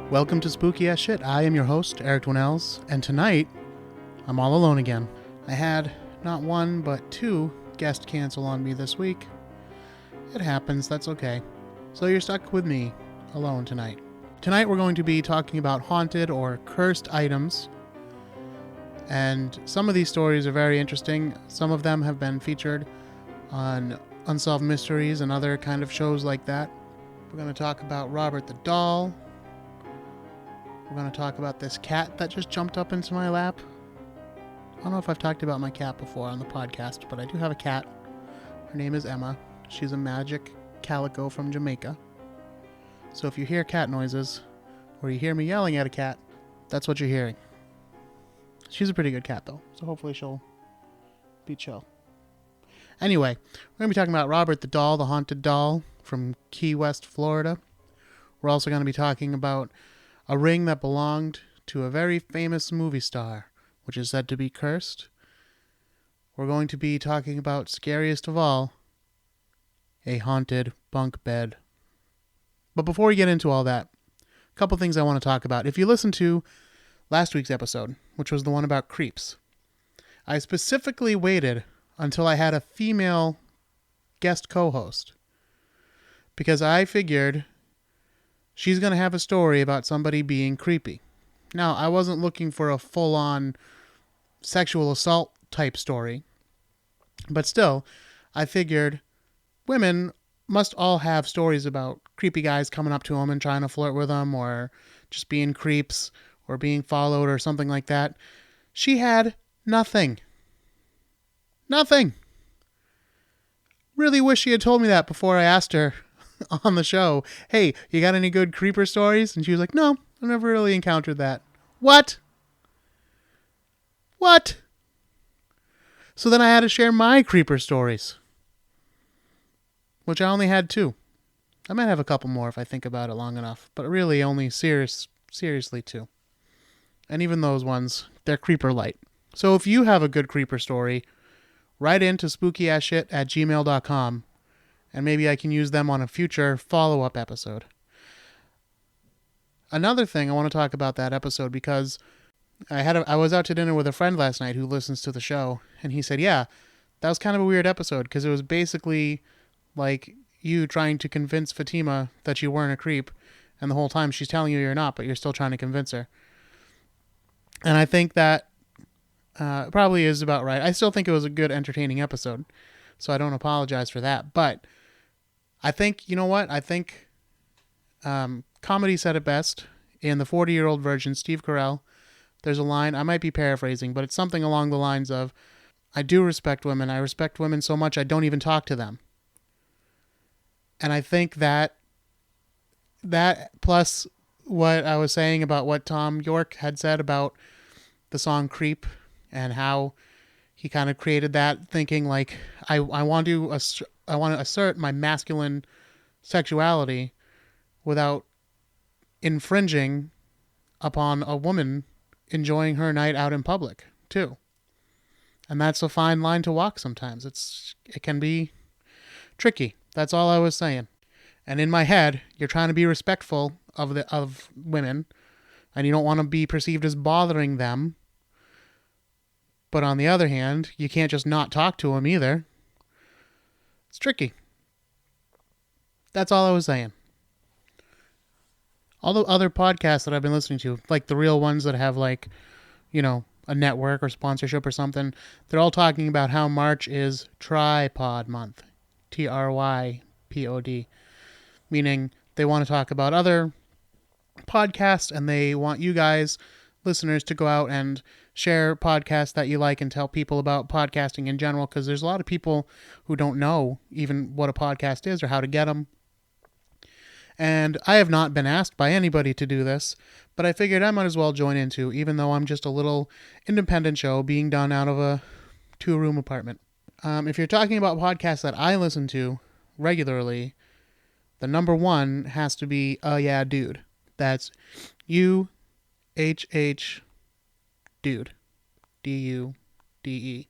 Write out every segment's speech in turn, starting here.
Welcome to Spooky Ass Shit. I am your host, Eric Dwinnells, and tonight, I'm all alone again. I had not one, but two guests cancel on me this week. It happens, that's okay. So you're stuck with me, alone tonight. Tonight we're going to be talking about haunted or cursed items, and some of these stories are very interesting. Some of them have been featured on Unsolved Mysteries and other kind of shows like that. We're going to talk about Robert the Doll. We're going to talk about this cat that just jumped up into my lap. I don't know if I've talked about my cat before on the podcast, but I do have a cat. Her name is Emma. She's a magic calico from Jamaica. So if you hear cat noises, or you hear me yelling at a cat, that's what you're hearing. She's a pretty good cat, though, so hopefully she'll be chill. Anyway, we're going to be talking about Robert the Doll, the haunted doll from Key West, Florida. We're also going to be talking about a ring that belonged to a very famous movie star, which is said to be cursed. We're going to be talking about, scariest of all, a haunted bunk bed. But before we get into all that, a couple things I want to talk about. If you listened to last week's episode, which was the one about creeps, I specifically waited until I had a female guest co-host, because I figured she's going to have a story about somebody being creepy. Now, I wasn't looking for a full-on sexual assault type story, but still, I figured women must all have stories about creepy guys coming up to them and trying to flirt with them, or just being creeps, or being followed, or something like that. She had nothing. Nothing. Really wish she had told me that before I asked her on the show, hey, you got any good creeper stories? And she was like, no, I've never really encountered that. What? So then I had to share my creeper stories, which I only had two. I might have a couple more if I think about it long enough, but really only seriously two. And even those ones, they're creeper light. So if you have a good creeper story, write into spookyasshit@gmail.com, and maybe I can use them on a future follow-up episode. Another thing I want to talk about that episode, because I was out to dinner with a friend last night who listens to the show, and he said, yeah, that was kind of a weird episode, because it was basically like you trying to convince Fatima that you weren't a creep, and the whole time she's telling you you're not, but you're still trying to convince her. And I think that probably is about right. I still think it was a good, entertaining episode, so I don't apologize for that. But I think, you know what? I think comedy said it best. In the 40-year-old version, Steve Carell, there's a line, I might be paraphrasing, but it's something along the lines of, I do respect women. I respect women so much I don't even talk to them. And I think that plus what I was saying about what Tom York had said about the song Creep, and how he kind of created that thinking like, I want to assert my masculine sexuality without infringing upon a woman enjoying her night out in public too. And that's a fine line to walk sometimes. It can be tricky. That's all I was saying. And in my head, you're trying to be respectful of women, and you don't want to be perceived as bothering them. But on the other hand, you can't just not talk to them either. It's tricky. That's all I was saying. All the other podcasts that I've been listening to, like the real ones that have like, you know, a network or sponsorship or something, they're all talking about how March is Tripod Month. TRYPOD. Meaning they want to talk about other podcasts, and they want you guys, listeners, to go out and share podcasts that you like and tell people about podcasting in general, because there's a lot of people who don't know even what a podcast is or how to get them. And I have not been asked by anybody to do this, but I figured I might as well join into, even though I'm just a little independent show being done out of a 2-room apartment. If you're talking about podcasts that I listen to regularly, the number one has to be Uhh Yeah Dude. That's UHH Dude. DUDE.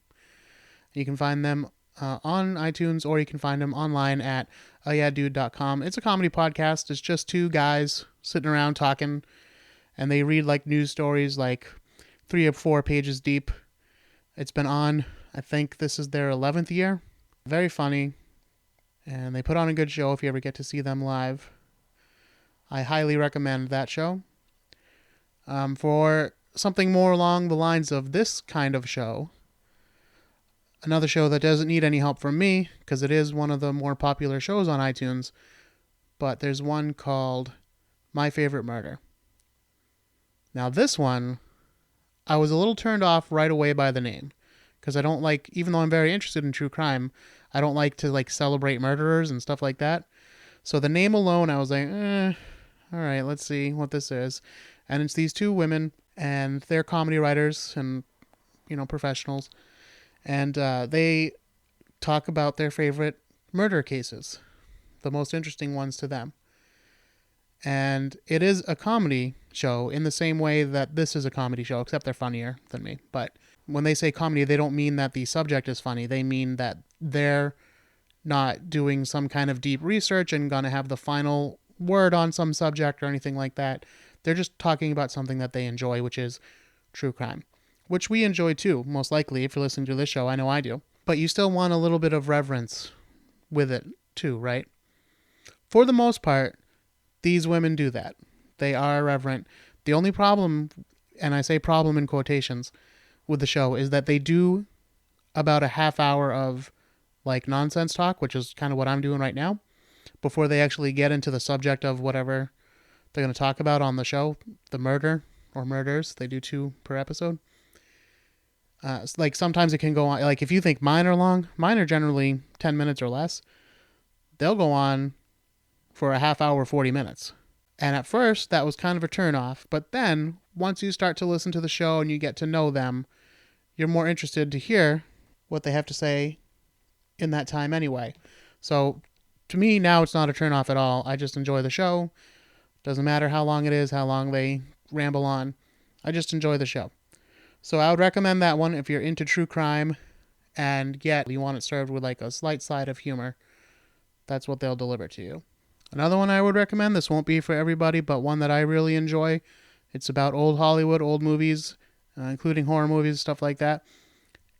You can find them on iTunes, or you can find them online at uhhyeahdude.com. It's a comedy podcast. It's just two guys sitting around talking and they read like news stories like 3 or 4 pages deep. It's been on, I think this is their 11th year. Very funny, and they put on a good show if you ever get to see them live. I highly recommend that show. For something more along the lines of this kind of show, another show that doesn't need any help from me, because it is one of the more popular shows on iTunes, but there's one called My Favorite Murder. Now this one, I was a little turned off right away by the name, because I don't like, even though I'm very interested in true crime, I don't like to like celebrate murderers and stuff like that. So the name alone, I was like, all right, let's see what this is. And it's these 2 women, and they're comedy writers and, professionals. And they talk about their favorite murder cases, the most interesting ones to them. And it is a comedy show in the same way that this is a comedy show, except they're funnier than me. But when they say comedy, they don't mean that the subject is funny. They mean that they're not doing some kind of deep research and going to have the final word on some subject or anything like that. They're just talking about something that they enjoy, which is true crime, which we enjoy too, most likely. If you're listening to this show, I know I do. But you still want a little bit of reverence with it too, right? For the most part, these women do that. They are irreverent. The only problem, and I say problem in quotations, with the show is that they do about a half hour of like nonsense talk, which is kind of what I'm doing right now, before they actually get into the subject of whatever they're going to talk about on the show, the murder or murders. They do 2 per episode. Like sometimes it can go on, like if you think mine are long, mine are generally 10 minutes or less. They'll go on for a half hour, 40 minutes. And at first that was kind of a turn off, but then once you start to listen to the show and you get to know them, you're more interested to hear what they have to say in that time anyway. So to me now it's not a turn off at all. I just enjoy the show. Doesn't matter how long it is, how long they ramble on. I just enjoy the show. So I would recommend that one if you're into true crime and yet you want it served with like a slight side of humor. That's what they'll deliver to you. Another one I would recommend, this won't be for everybody, but one that I really enjoy. It's about old Hollywood, old movies, including horror movies, stuff like that,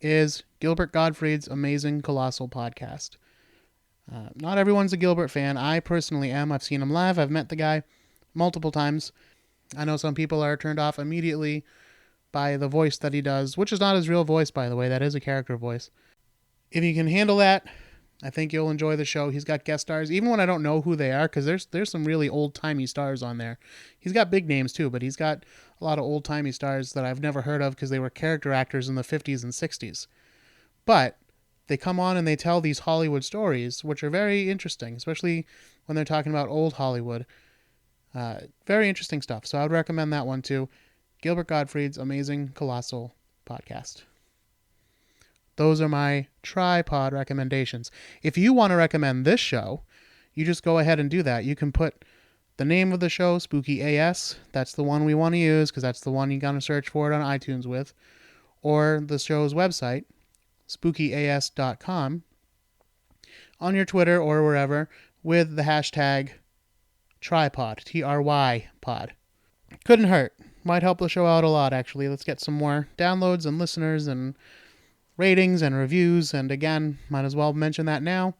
is Gilbert Gottfried's amazing Colossal podcast. Not everyone's a Gilbert fan. I personally am. I've seen him live. I've met the guy multiple times. I know some people are turned off immediately by the voice that he does, which is not his real voice, by the way. That is a character voice. If you can handle that, I think you'll enjoy the show. He's got guest stars, even when I don't know who they are, because there's some really old-timey stars on there. He's got big names, too, but he's got a lot of old-timey stars that I've never heard of because they were character actors in the 50s and 60s. But they come on and they tell these Hollywood stories, which are very interesting, especially when they're talking about old Hollywood. Very interesting stuff. So I would recommend that one, too. Gilbert Gottfried's amazing Colossal podcast. Those are my tripod recommendations. If you want to recommend this show, you just go ahead and do that. You can put the name of the show, Spooky AS. That's the one we want to use because that's the one you're going to search for it on iTunes with. Or the show's website, spookyas.com, on your Twitter or wherever with the hashtag tripod, TRY pod. Couldn't hurt. Might help the show out a lot, actually. Let's get some more downloads and listeners and ratings and reviews. And again, might as well mention that now.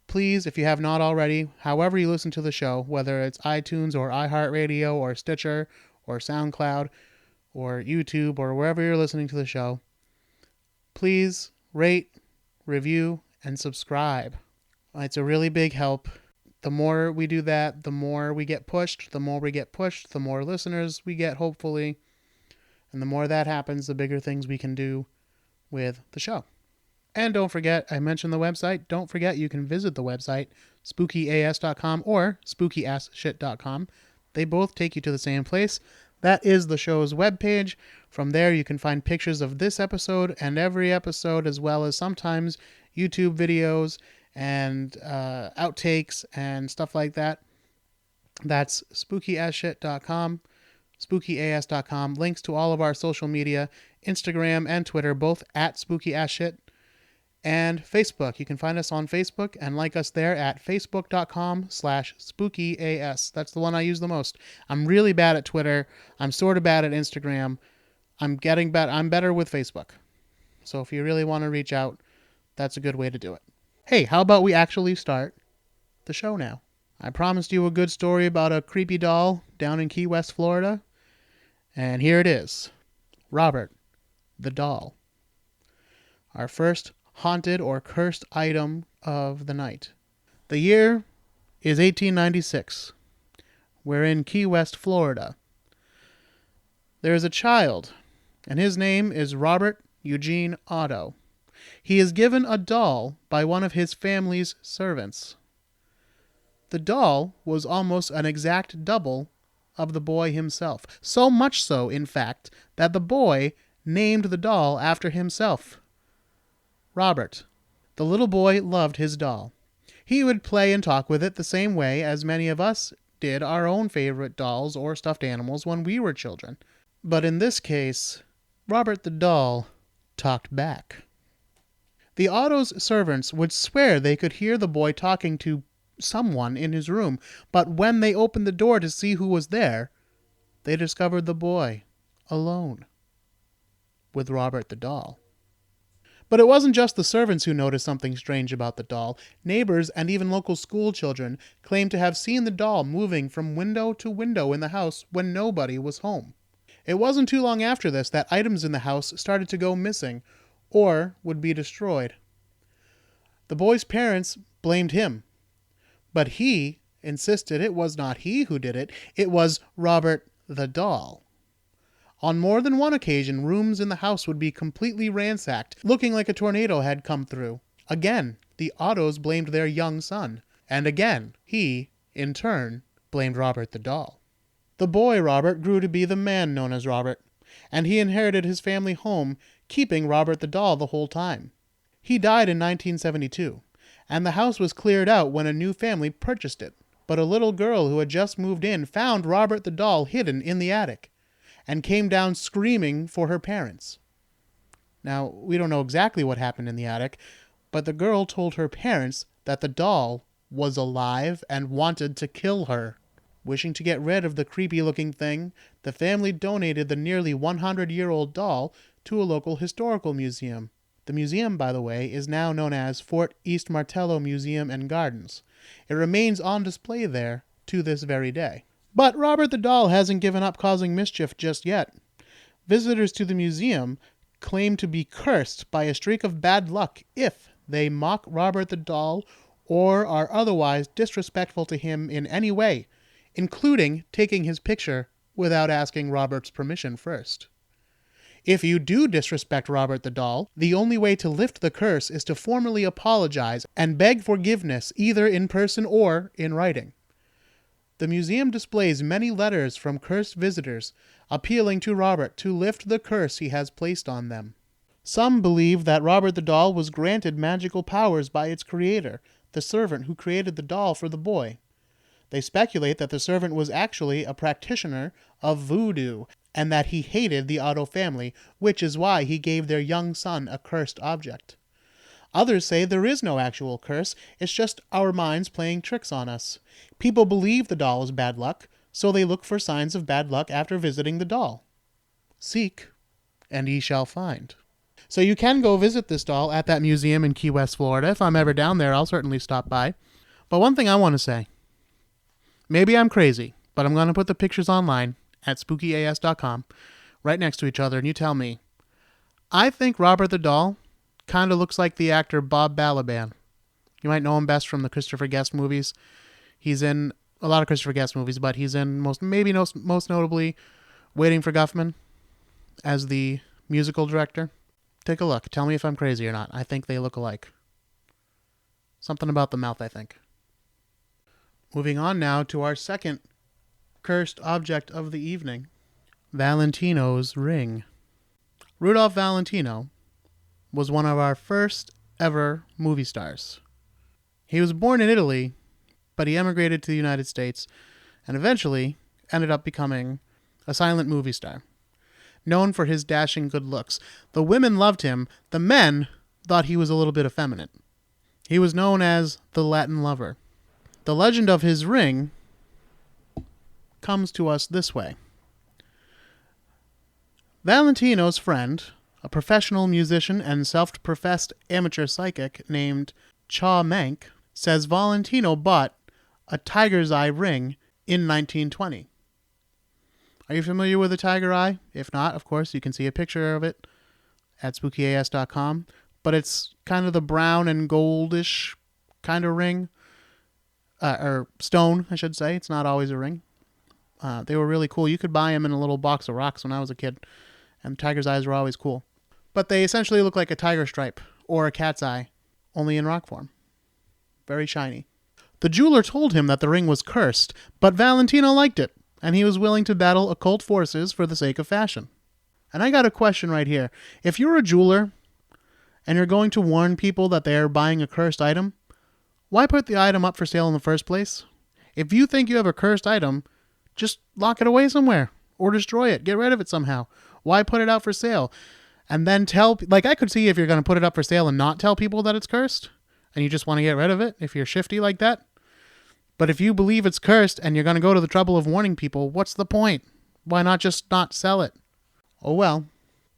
Please, if you have not already, however you listen to the show, whether it's iTunes or iHeartRadio or Stitcher or SoundCloud or YouTube or wherever you're listening to the show, please rate, review, and subscribe. It's a really big help. The more we do that, the more we get pushed. The more we get pushed, the more listeners we get, hopefully. And the more that happens, the bigger things we can do with the show. And don't forget, I mentioned the website. Don't forget you can visit the website, spookyas.com or spookyasshit.com. They both take you to the same place. That is the show's webpage. From there, you can find pictures of this episode and every episode, as well as sometimes YouTube videos and outtakes and stuff like that. That's spookyasshit.com, spookyas.com. Links to all of our social media, Instagram and Twitter, both at spookyasshit. And Facebook. You can find us on Facebook and like us there at facebook.com/spookyas. That's the one I use the most. I'm really bad at Twitter. I'm sort of bad at Instagram. I'm better with Facebook. So if you really want to reach out, that's a good way to do it. Hey, how about we actually start the show now? I promised you a good story about a creepy doll down in Key West, Florida. And here it is. Robert the doll. Our first haunted or cursed item of the night. The year is 1896. We're in Key West, Florida. There is a child, and his name is Robert Eugene Otto. He is given a doll by one of his family's servants. The doll was almost an exact double of the boy himself. So much so, in fact, that the boy named the doll after himself. Robert. The little boy loved his doll. He would play and talk with it the same way as many of us did our own favorite dolls or stuffed animals when we were children. But in this case, Robert the doll talked back. The Otto's servants would swear they could hear the boy talking to someone in his room, but when they opened the door to see who was there, they discovered the boy alone with Robert the doll. But it wasn't just the servants who noticed something strange about the doll. Neighbors and even local school children claimed to have seen the doll moving from window to window in the house when nobody was home. It wasn't too long after this that items in the house started to go missing or would be destroyed. The boy's parents blamed him, but he insisted it was not he who did it. It was Robert the doll. On more than one occasion, rooms in the house would be completely ransacked, looking like a tornado had come through. Again, the Ottos blamed their young son. And again, he, in turn, blamed Robert the doll. The boy Robert grew to be the man known as Robert, and he inherited his family home, keeping Robert the doll the whole time. He died in 1972, and the house was cleared out when a new family purchased it. But a little girl who had just moved in found Robert the doll hidden in the attic, and came down screaming for her parents. Now, we don't know exactly what happened in the attic, but the girl told her parents that the doll was alive and wanted to kill her. Wishing to get rid of the creepy-looking thing, the family donated the nearly 100-year-old doll to a local historical museum. The museum, by the way, is now known as Fort East Martello Museum and Gardens. It remains on display there to this very day. But Robert the doll hasn't given up causing mischief just yet. Visitors to the museum claim to be cursed by a streak of bad luck if they mock Robert the doll or are otherwise disrespectful to him in any way, including taking his picture without asking Robert's permission first. If you do disrespect Robert the doll, the only way to lift the curse is to formally apologize and beg forgiveness either in person or in writing. The museum displays many letters from cursed visitors appealing to Robert to lift the curse he has placed on them. Some believe that Robert the doll was granted magical powers by its creator, the servant who created the doll for the boy. They speculate that the servant was actually a practitioner of voodoo, and that he hated the Otto family, which is why he gave their young son a cursed object. Others say there is no actual curse, it's just our minds playing tricks on us. People believe the doll is bad luck, so they look for signs of bad luck after visiting the doll. Seek, and ye shall find. So you can go visit this doll at that museum in Key West, Florida. If I'm ever down there, I'll certainly stop by. But one thing I want to say, maybe I'm crazy, but I'm going to put the pictures online at spookyas.com right next to each other, and you tell me. I think Robert the doll kind of looks like the actor Bob Balaban. You might know him best from the Christopher Guest movies. He's in a lot of Christopher Guest movies, but he's in most notably Waiting for Guffman as the musical director. Take a look. Tell me if I'm crazy or not. I think they look alike. Something about the mouth, I think. Moving on now to our second cursed object of the evening. Valentino's ring. Rudolph Valentino was one of our first ever movie stars. He was born in Italy, but he emigrated to the United States and eventually ended up becoming a silent movie star. Known for his dashing good looks. The women loved him. The men thought he was a little bit effeminate. He was known as the Latin Lover. The legend of his ring comes to us this way. Valentino's friend, a professional musician and self-professed amateur psychic named Cha Mank, says Valentino bought a tiger's eye ring in 1920. Are you familiar with a tiger eye? If not, of course, you can see a picture of it at spookyas.com. But it's kind of the brown and goldish kind of ring. Or stone, I should say. It's not always a ring. They were really cool. You could buy them in a little box of rocks when I was a kid. And tiger's eyes were always cool. But they essentially look like a tiger stripe or a cat's eye, only in rock form. Very shiny. The jeweler told him that the ring was cursed, but Valentino liked it, and he was willing to battle occult forces for the sake of fashion. And I got a question right here. If you're a jeweler and you're going to warn people that they are buying a cursed item, why put the item up for sale in the first place? If you think you have a cursed item, just lock it away somewhere or destroy it. Get rid of it somehow. Why put it out for sale? And then I could see if you're going to put it up for sale and not tell people that it's cursed and you just want to get rid of it if you're shifty like that. But if you believe it's cursed and you're going to go to the trouble of warning people, what's the point? Why not just not sell it? Oh well.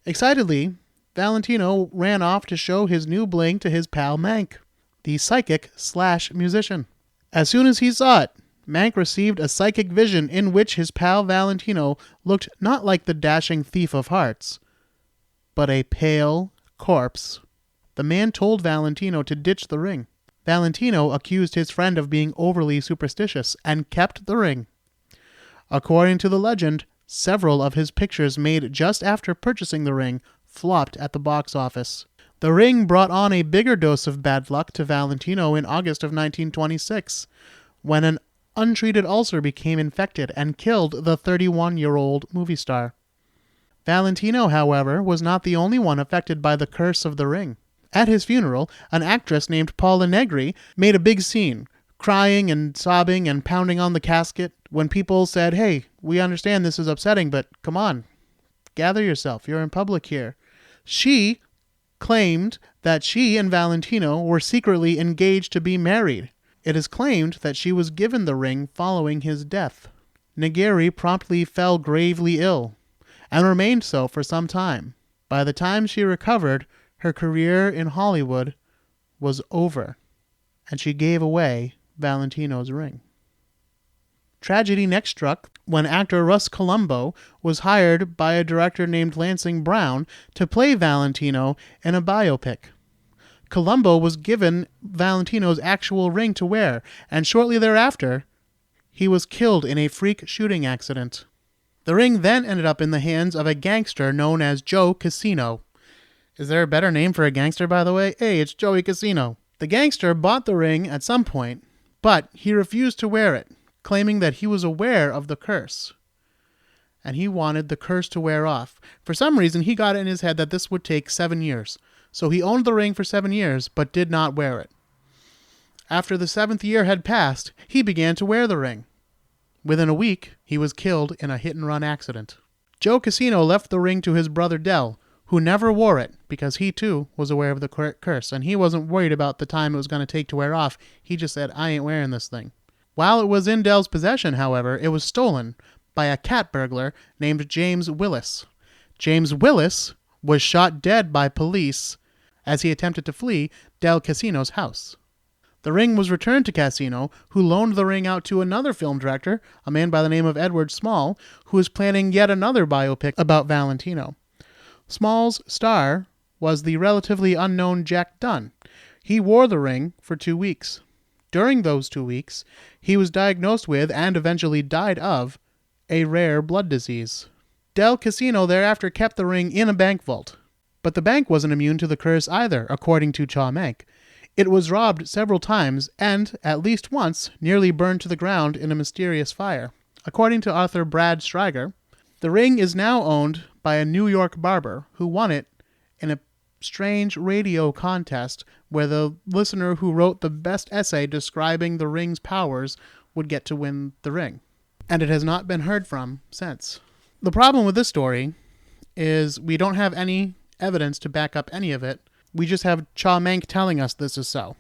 Excitedly, Valentino ran off to show his new bling to his pal Mank, the psychic/musician. As soon as he saw it, Mank received a psychic vision in which his pal Valentino looked not like the dashing thief of hearts, but a pale corpse. The man told Valentino to ditch the ring. Valentino accused his friend of being overly superstitious and kept the ring. According to the legend, several of his pictures made just after purchasing the ring flopped at the box office. The ring brought on a bigger dose of bad luck to Valentino in August of 1926, when an untreated ulcer became infected and killed the 31-year-old movie star. Valentino, however, was not the only one affected by the curse of the ring. At his funeral, an actress named Paula Negri made a big scene, crying and sobbing and pounding on the casket when people said, "Hey, we understand this is upsetting, but come on, gather yourself, you're in public here." She claimed that she and Valentino were secretly engaged to be married. It is claimed that she was given the ring following his death. Negri promptly fell gravely ill, and remained so for some time. By the time she recovered, her career in Hollywood was over, and she gave away Valentino's ring. Tragedy next struck when actor Russ Columbo was hired by a director named Lansing Brown to play Valentino in a biopic. Columbo was given Valentino's actual ring to wear, and shortly thereafter, he was killed in a freak shooting accident. The ring then ended up in the hands of a gangster known as Joe Casino. Is there a better name for a gangster, by the way? Hey, it's Joey Casino. The gangster bought the ring at some point, but he refused to wear it, claiming that he was aware of the curse, and he wanted the curse to wear off. For some reason, he got it in his head that this would take 7 years. So he owned the ring for 7 years, but did not wear it. After the 7th year had passed, he began to wear the ring. Within a week, he was killed in a hit-and-run accident. Joe Casino left the ring to his brother Del, who never wore it because he too was aware of the curse, and he wasn't worried about the time it was going to take to wear off. He just said, "I ain't wearing this thing." While it was in Del's possession, however, it was stolen by a cat burglar named James Willis. James Willis was shot dead by police as he attempted to flee Del Casino's house. The ring was returned to Casino, who loaned the ring out to another film director, a man by the name of Edward Small, who was planning yet another biopic about Valentino. Small's star was the relatively unknown Jack Dunn. He wore the ring for 2 weeks. During those 2 weeks, he was diagnosed with, and eventually died of, a rare blood disease. Del Casino thereafter kept the ring in a bank vault. But the bank wasn't immune to the curse either, according to Cha Mank. It was robbed several times and, at least once, nearly burned to the ground in a mysterious fire. According to author Brad Stryger, the ring is now owned by a New York barber who won it in a strange radio contest where the listener who wrote the best essay describing the ring's powers would get to win the ring. And it has not been heard from since. The problem with this story is we don't have any evidence to back up any of it. We just have Cha Mank telling us this is so.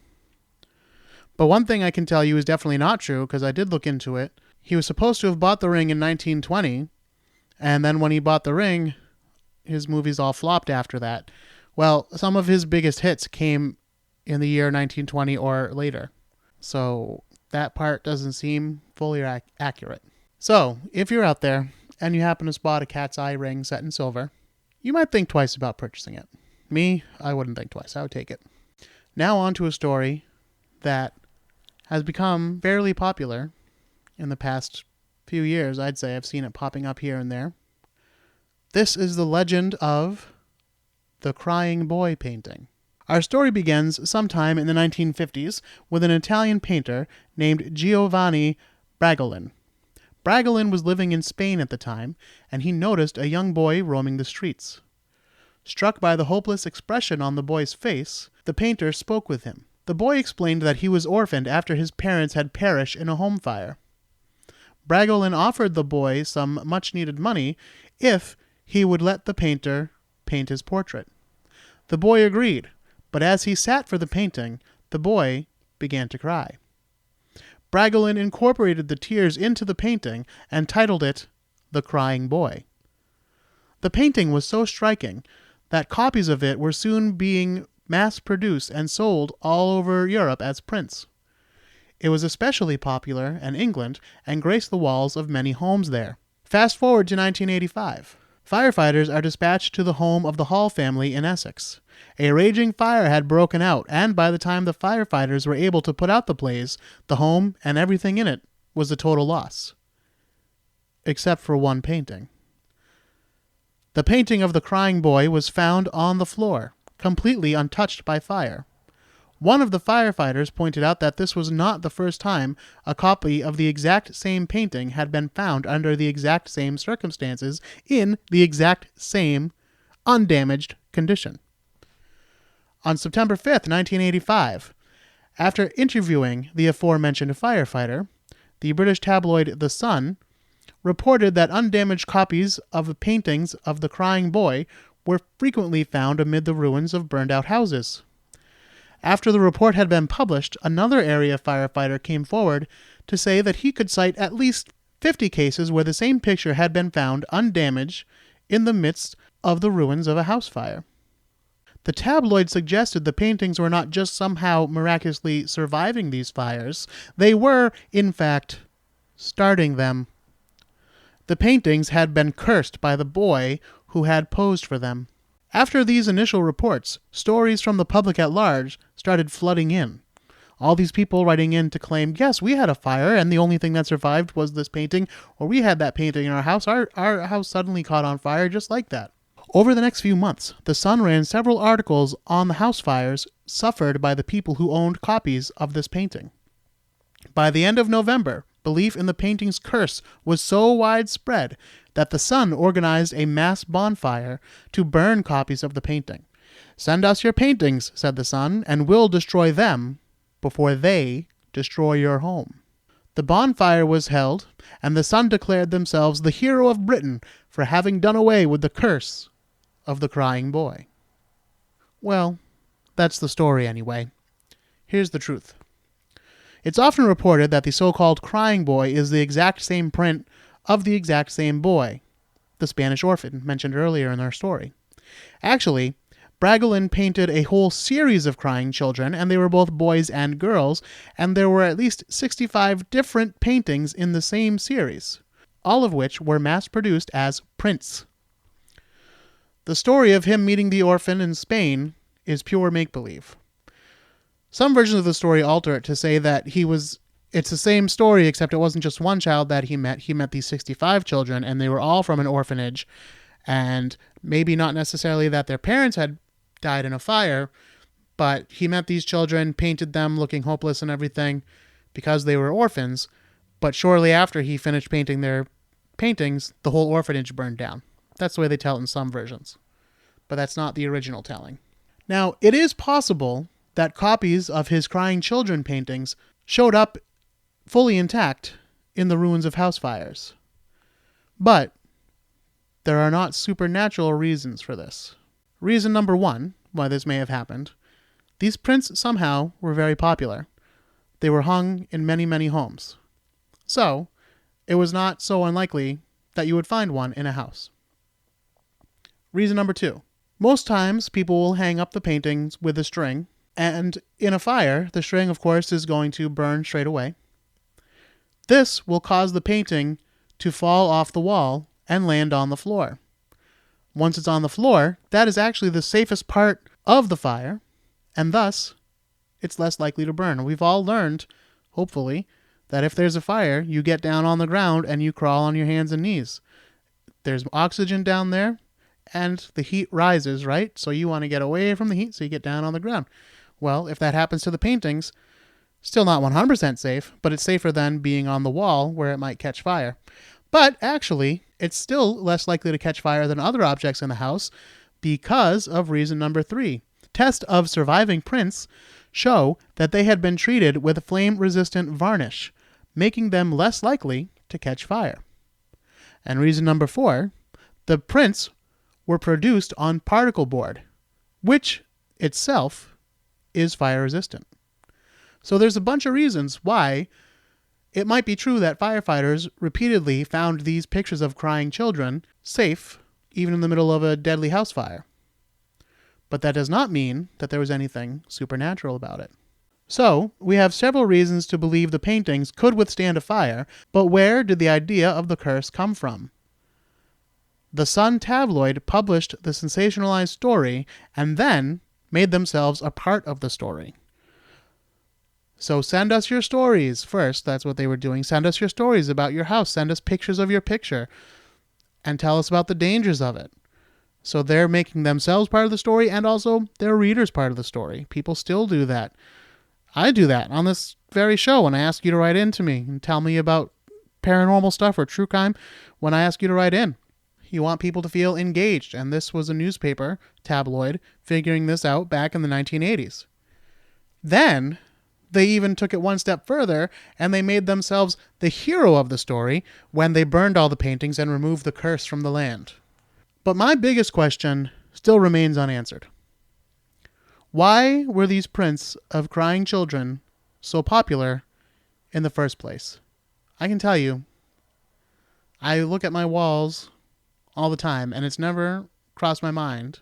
But one thing I can tell you is definitely not true, because I did look into it. He was supposed to have bought the ring in 1920, and then when he bought the ring, his movies all flopped after that. Well, some of his biggest hits came in the year 1920 or later. So that part doesn't seem fully accurate. So, if you're out there and you happen to spot a cat's eye ring set in silver, you might think twice about purchasing it. Me, I wouldn't think twice. I would take it. Now on to a story that has become fairly popular in the past few years. I'd say I've seen it popping up here and there. This is the legend of the Crying Boy painting. Our story begins sometime in the 1950s with an Italian painter named Giovanni Bragolin. Bragolin was living in Spain at the time, and he noticed a young boy roaming the streets. Struck by the hopeless expression on the boy's face, the painter spoke with him. The boy explained that he was orphaned after his parents had perished in a home fire. Bragolin offered the boy some much-needed money if he would let the painter paint his portrait. The boy agreed, but as he sat for the painting, the boy began to cry. Bragolin incorporated the tears into the painting and titled it The Crying Boy. The painting was so striking that copies of it were soon being mass-produced and sold all over Europe as prints. It was especially popular in England and graced the walls of many homes there. Fast forward to 1985. Firefighters are dispatched to the home of the Hall family in Essex. A raging fire had broken out, and by the time the firefighters were able to put out the blaze, the home and everything in it was a total loss. Except for one painting. The painting of the crying boy was found on the floor, completely untouched by fire. One of the firefighters pointed out that this was not the first time a copy of the exact same painting had been found under the exact same circumstances in the exact same undamaged condition. On September 5th, 1985, after interviewing the aforementioned firefighter, the British tabloid The Sun reported that undamaged copies of the paintings of the crying boy were frequently found amid the ruins of burned-out houses. After the report had been published, another area firefighter came forward to say that he could cite at least 50 cases where the same picture had been found undamaged in the midst of the ruins of a house fire. The tabloid suggested the paintings were not just somehow miraculously surviving these fires, they were, in fact, starting them. The paintings had been cursed by the boy who had posed for them. After these initial reports, stories from the public at large started flooding in. All these people writing in to claim, yes, we had a fire and the only thing that survived was this painting, or we had that painting in our house. Our house suddenly caught on fire just like that. Over the next few months, The Sun ran several articles on the house fires suffered by the people who owned copies of this painting. By the end of November, belief in the painting's curse was so widespread that The Sun organized a mass bonfire to burn copies of the painting. "Send us your paintings," said The Sun, "and we'll destroy them before they destroy your home." The bonfire was held, and The Sun declared themselves the hero of Britain for having done away with the curse of the crying boy. Well, that's the story anyway. Here's the truth. It's often reported that the so-called crying boy is the exact same print of the exact same boy, the Spanish orphan mentioned earlier in our story. Actually, Bragolin painted a whole series of crying children, and they were both boys and girls, and there were at least 65 different paintings in the same series, all of which were mass-produced as prints. The story of him meeting the orphan in Spain is pure make-believe. Some versions of the story alter it to say that it's the same story, except it wasn't just one child that he met. He met these 65 children, and they were all from an orphanage, and maybe not necessarily that their parents had died in a fire, but he met these children, painted them looking hopeless and everything because they were orphans, but shortly after he finished painting their paintings, the whole orphanage burned down. That's the way they tell it in some versions, but that's not the original telling. Now, it is possible that copies of his crying children paintings showed up fully intact in the ruins of house fires. But there are not supernatural reasons for this. Reason number one, why this may have happened. These prints somehow were very popular. They were hung in many, many homes. So, it was not so unlikely that you would find one in a house. Reason number 2. Most times, people will hang up the paintings with a string, and in a fire, the string, of course, is going to burn straight away. This will cause the painting to fall off the wall and land on the floor. Once it's on the floor, that is actually the safest part of the fire, and thus, it's less likely to burn. We've all learned, hopefully, that if there's a fire, you get down on the ground and you crawl on your hands and knees. There's oxygen down there, and the heat rises, right? So you want to get away from the heat, so you get down on the ground. Well, if that happens to the paintings, still not 100% safe, but it's safer than being on the wall where it might catch fire. But actually, it's still less likely to catch fire than other objects in the house because of reason number 3. Tests of surviving prints show that they had been treated with flame-resistant varnish, making them less likely to catch fire. And reason number 4, the prints were produced on particle board, which itself is fire-resistant. So there's a bunch of reasons why it might be true that firefighters repeatedly found these pictures of crying children safe, even in the middle of a deadly house fire. But that does not mean that there was anything supernatural about it. So, we have several reasons to believe the paintings could withstand a fire, but where did the idea of the curse come from? The Sun tabloid published the sensationalized story and then made themselves a part of the story. So send us your stories first. That's what they were doing. Send us your stories about your house. Send us pictures of your picture and tell us about the dangers of it. So they're making themselves part of the story and also their readers part of the story. People still do that. I do that on this very show when I ask you to write in to me and tell me about paranormal stuff or true crime when I ask you to write in. You want people to feel engaged, and this was a newspaper, tabloid, figuring this out back in the 1980s. Then they even took it one step further, and they made themselves the hero of the story when they burned all the paintings and removed the curse from the land. But my biggest question still remains unanswered. Why were these prints of crying children so popular in the first place? I can tell you, I look at my walls all the time, and it's never crossed my mind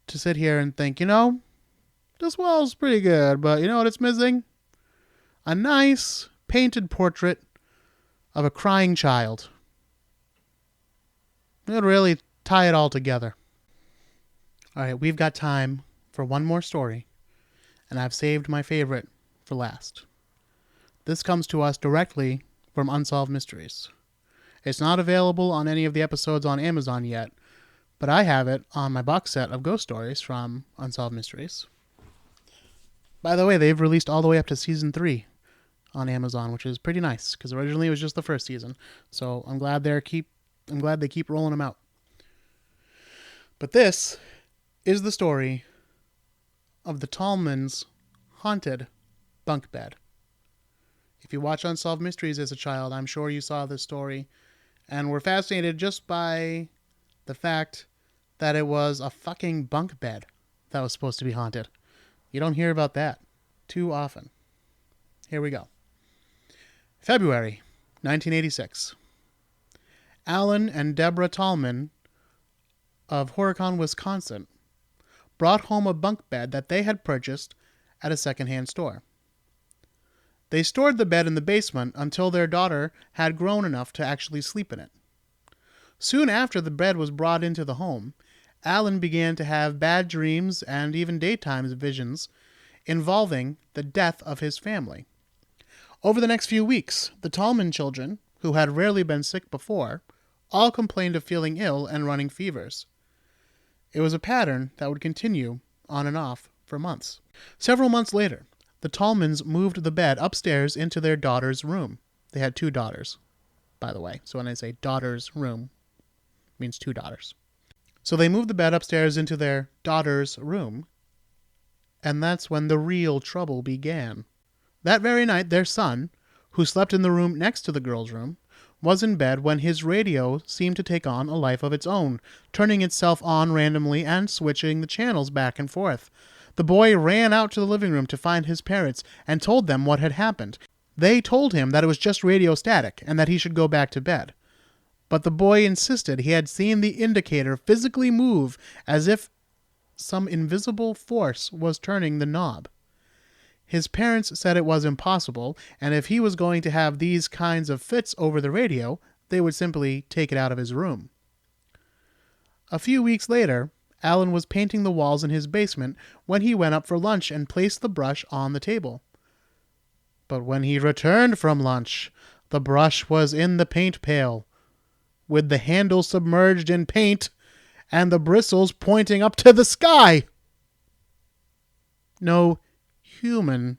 to sit here and think, this wall's pretty good, but you know what it's missing? A nice painted portrait of a crying child. It would really tie it all together. All right, we've got time for one more story, and I've saved my favorite for last. This comes to us directly from Unsolved Mysteries. It's not available on any of the episodes on Amazon yet, but I have it on my box set of ghost stories from Unsolved Mysteries. By the way, they've released all the way up to season 3 on Amazon, which is pretty nice because originally it was just the first season. So I'm glad they keep rolling them out. But this is the story of the Tallman's haunted bunk bed. If you watch Unsolved Mysteries as a child, I'm sure you saw this story and were fascinated just by the fact that it was a fucking bunk bed that was supposed to be haunted. You don't hear about that too often. Here we go. February 1986. Alan and Deborah Tallman of Horicon, Wisconsin, brought home a bunk bed that they had purchased at a secondhand store. They stored the bed in the basement until their daughter had grown enough to actually sleep in it. Soon after the bed was brought into the home, Alan began to have bad dreams and even daytime visions involving the death of his family. Over the next few weeks, the Tallman children, who had rarely been sick before, all complained of feeling ill and running fevers. It was a pattern that would continue on and off for months. Several months later, the Tallmans moved the bed upstairs into their daughter's room. They had 2 daughters, by the way. So when I say daughter's room, it means 2 daughters. So they moved the bed upstairs into their daughter's room, and that's when the real trouble began. That very night, their son, who slept in the room next to the girls' room, was in bed when his radio seemed to take on a life of its own, turning itself on randomly and switching the channels back and forth. The boy ran out to the living room to find his parents and told them what had happened. They told him that it was just radio static and that he should go back to bed. But the boy insisted he had seen the indicator physically move as if some invisible force was turning the knob. His parents said it was impossible, and if he was going to have these kinds of fits over the radio, they would simply take it out of his room. A few weeks later, Alan was painting the walls in his basement when he went up for lunch and placed the brush on the table. But when he returned from lunch, the brush was in the paint pail, with the handle submerged in paint and the bristles pointing up to the sky. No human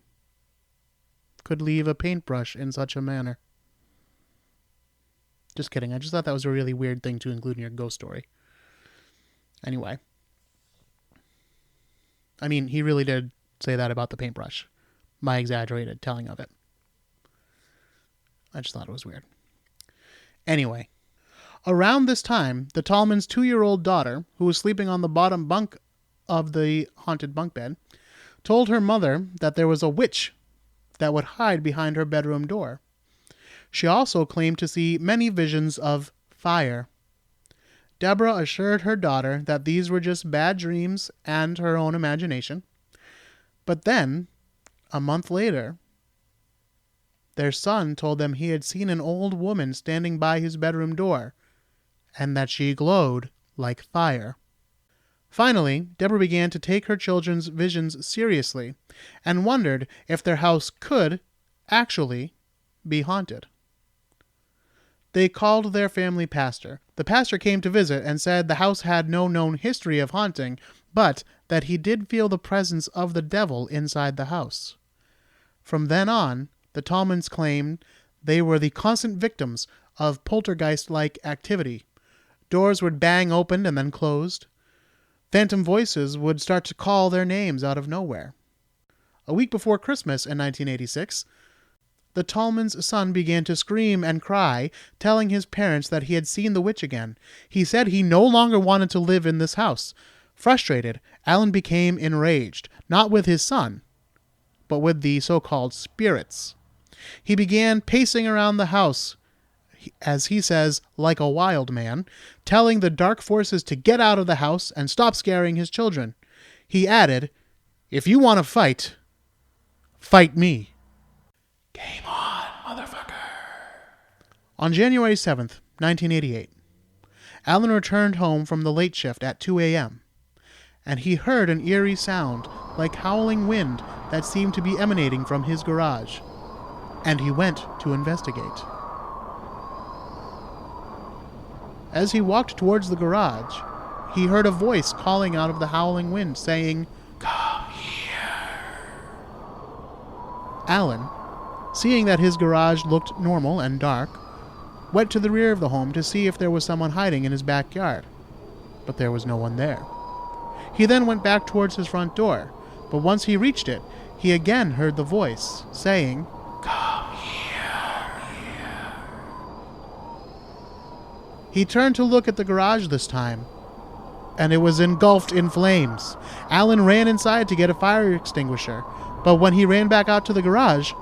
could leave a paintbrush in such a manner. Just kidding. I just thought that was a really weird thing to include in your ghost story. Anyway. I mean, he really did say that about the paintbrush. My exaggerated telling of it. I just thought it was weird. Anyway. Around this time, the Tallman's 2-year-old daughter, who was sleeping on the bottom bunk of the haunted bunk bed, told her mother that there was a witch that would hide behind her bedroom door. She also claimed to see many visions of fire. Deborah assured her daughter that these were just bad dreams and her own imagination. But then, a month later, their son told them he had seen an old woman standing by his bedroom door, and that she glowed like fire. Finally, Deborah began to take her children's visions seriously and wondered if their house could actually be haunted. They called their family pastor. The pastor came to visit and said the house had no known history of haunting, but that he did feel the presence of the devil inside the house. From then on, the Tallmans claimed they were the constant victims of poltergeist-like activity. Doors would bang open and then closed. Phantom voices would start to call their names out of nowhere. A week before Christmas in 1986, the Tallman's son began to scream and cry, telling his parents that he had seen the witch again. He said he no longer wanted to live in this house. Frustrated, Alan became enraged, not with his son, but with the so-called spirits. He began pacing around the house, as he says, like a wild man, telling the dark forces to get out of the house and stop scaring his children. He added, "If you want to fight, fight me." Game on, motherfucker. On January 7th, 1988, Alan returned home from the late shift at 2 a.m., and he heard an eerie sound like howling wind that seemed to be emanating from his garage, and he went to investigate. As he walked towards the garage, he heard a voice calling out of the howling wind, saying, "Come here." Alan, seeing that his garage looked normal and dark, went to the rear of the home to see if there was someone hiding in his backyard, but there was no one there. He then went back towards his front door, but once he reached it, he again heard the voice, saying, "Come here." He turned to look at the garage this time, and it was engulfed in flames. Alan ran inside to get a fire extinguisher, but when he ran back out to the garage,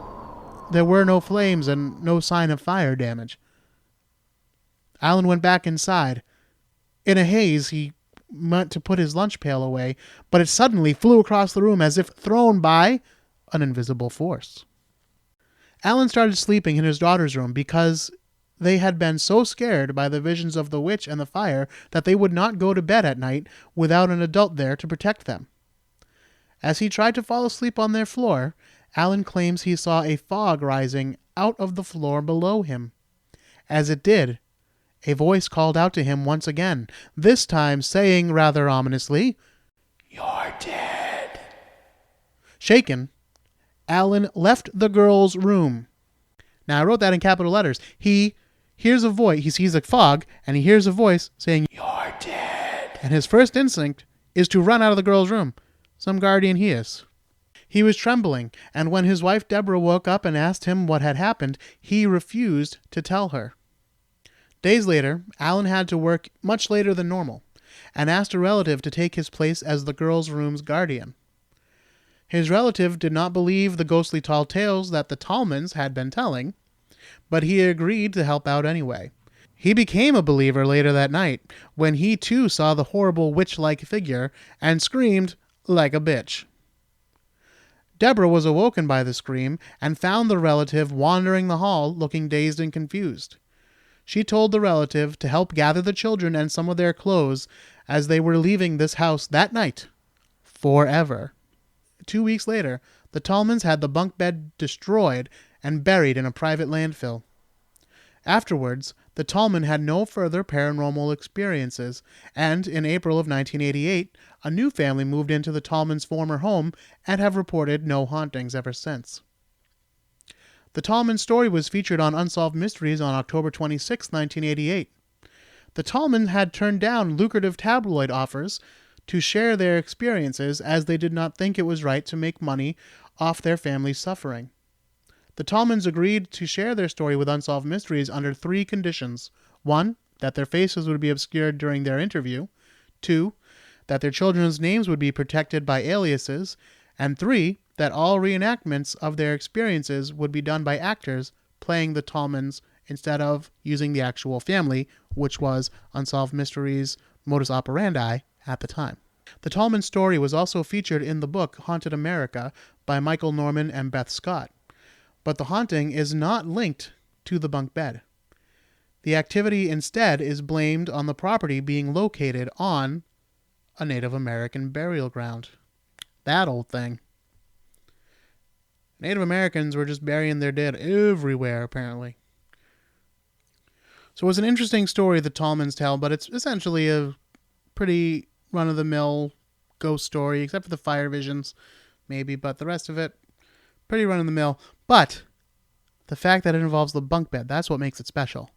there were no flames and no sign of fire damage. Alan went back inside. In a haze, he went to put his lunch pail away, but it suddenly flew across the room as if thrown by an invisible force. Alan started sleeping in his daughter's room because they had been so scared by the visions of the witch and the fire that they would not go to bed at night without an adult there to protect them. As he tried to fall asleep on their floor, Alan claims he saw a fog rising out of the floor below him. As it did, a voice called out to him once again, this time saying rather ominously, "You're dead." Shaken, Alan left the girl's room. Now, I wrote that in capital letters. He hears a voice, he sees a fog, and he hears a voice saying, "You're dead." And his first instinct is to run out of the girl's room. Some guardian he is. He was trembling, and when his wife Deborah woke up and asked him what had happened, he refused to tell her. Days later, Alan had to work much later than normal and asked a relative to take his place as the girl's room's guardian. His relative did not believe the ghostly tall tales that the Tallmans had been telling, but he agreed to help out anyway. He became a believer later that night when he too saw the horrible witch-like figure and screamed like a bitch. Deborah was awoken by the scream and found the relative wandering the hall looking dazed and confused. She told the relative to help gather the children and some of their clothes as they were leaving this house that night. Forever. 2 weeks later, the Tallmans had the bunk bed destroyed and buried in a private landfill. Afterwards, the Tallman had no further paranormal experiences, and in April of 1988, a new family moved into the Tallmans' former home and have reported no hauntings ever since. The Tallman story was featured on Unsolved Mysteries on October 26, 1988. The Tallman had turned down lucrative tabloid offers to share their experiences as they did not think it was right to make money off their family's suffering. The Tallmans agreed to share their story with Unsolved Mysteries under 3 conditions. 1, that their faces would be obscured during their interview. 2, that their children's names would be protected by aliases. And 3, that all reenactments of their experiences would be done by actors playing the Tallmans instead of using the actual family, which was Unsolved Mysteries' modus operandi at the time. The Tallman story was also featured in the book Haunted America by Michael Norman and Beth Scott, but the haunting is not linked to the bunk bed. The activity instead is blamed on the property being located on a Native American burial ground. That old thing. Native Americans were just burying their dead everywhere, apparently. So it was an interesting story the Tallmans tell, but it's essentially a pretty run-of-the-mill ghost story, except for the fire visions, maybe, but the rest of it, pretty run-of-the-mill. But the fact that it involves the bunk bed, that's what makes it special.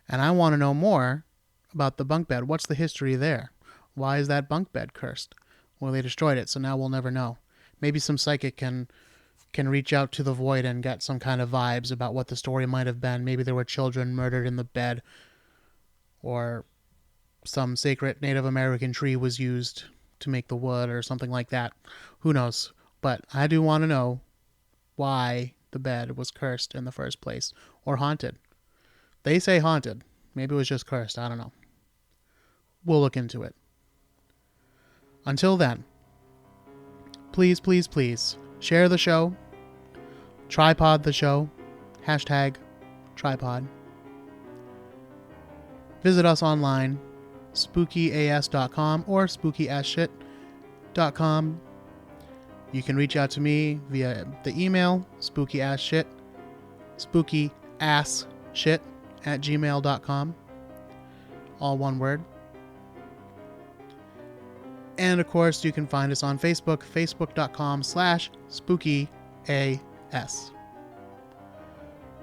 And I want to know more about the bunk bed. What's the history there? Why is that bunk bed cursed? Well, they destroyed it, so now we'll never know. Maybe some psychic can reach out to the void and get some kind of vibes about what the story might have been. Maybe there were children murdered in the bed, or some sacred Native American tree was used to make the wood or something like that. Who knows? But I do want to know why the bed was cursed in the first place, or haunted. They say haunted. Maybe it was just cursed. I don't know. We'll look into it. Until then, please, please, please share the show. Tripod the show. #tripod. Visit us online, spookyas.com or spookyasshit.com. You can reach out to me via the email, spookyashit@gmail.com. All one word. And of course, you can find us on Facebook, facebook.com/spookyas.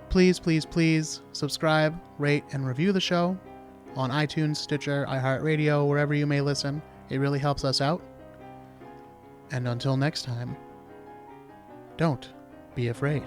Please, please, please subscribe, rate, and review the show on iTunes, Stitcher, iHeartRadio, wherever you may listen. It really helps us out. And until next time, don't be afraid.